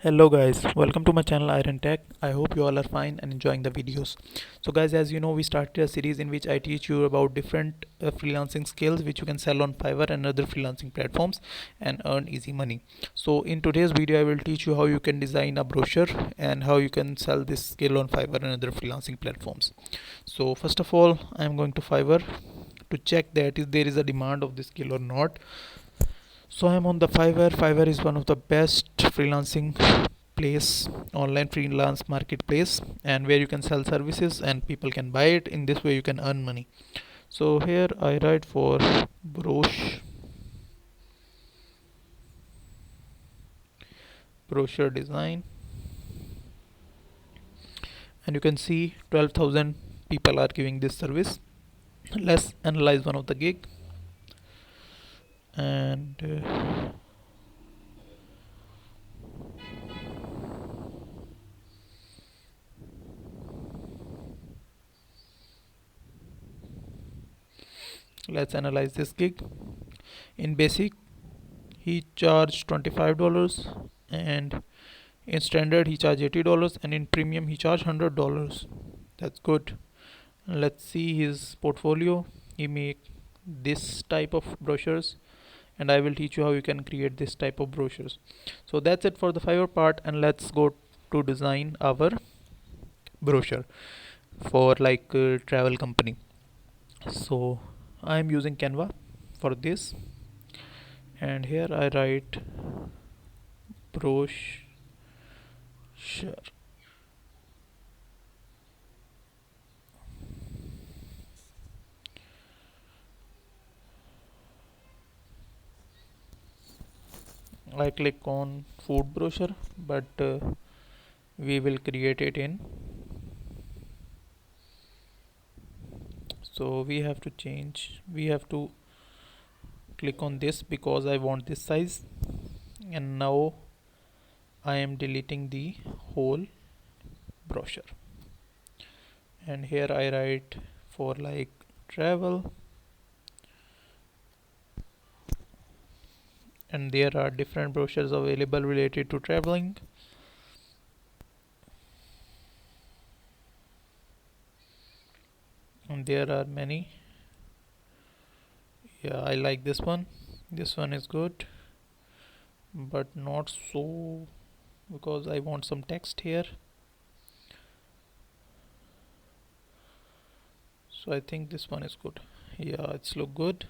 Hello guys, welcome to my channel Iron Tech. I hope you all are fine and enjoying the videos. So guys, as you know, we started a series in which I teach you about different freelancing skills which you can sell on Fiverr and other freelancing platforms and earn easy money. So in today's video I will teach you how you can design a brochure and how you can sell this skill on Fiverr and other freelancing platforms. So first of all, I am going to Fiverr to check that if there is a demand of this skill or not. So I'm on the Fiverr. Fiverr is one of the best freelancing place, online freelance marketplace, and where you can sell services and people can buy it. In this way you can earn money. So here I write for brochure design, and you can see 12,000 people are giving this service. Let's analyze one of the gig, and let's analyze this gig. In basic he charged $25, and in standard he charged $80, and in premium he charged $100. That's good. Let's see his portfolio. He make this type of brochures, and I will teach you how you can create this type of brochures. So that's it for the Fiverr part, and let's go to design our brochure for like travel company. So I am using Canva for this, and here I write brochure, I click on food brochure, but we will create it in, so we have to click on this because I want this size. And now I am deleting the whole brochure, and here I write for like travel, and there are different brochures available related to traveling. And there are many. Yeah, I like this one. This one is good, but not so, because I want some text here. So I think this one is good. Yeah, it's look good.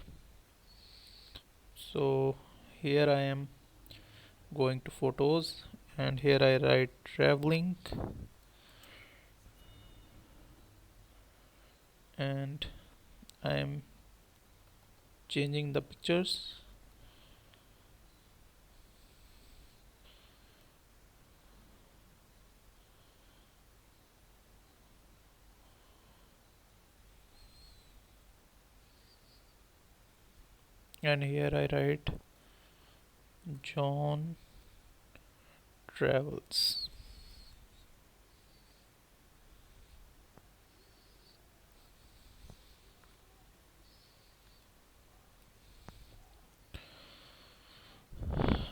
So here I am going to photos, and here I write traveling, and I am changing the pictures. And here I write John travels.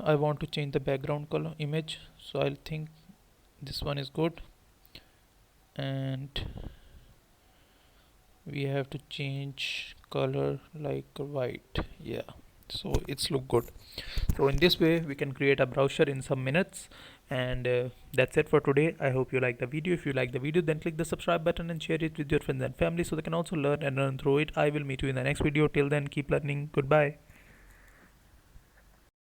I want to change the background color image, so I'll think this one is good, and we have to change color like white. Yeah, so it's look good. So in this way we can create a brochure in some minutes. And that's it for today. I hope you like the video. If you like the video, then click the subscribe button and share it with your friends and family so they can also learn and learn through it. I will meet you in the next video. Till then, keep learning. Goodbye.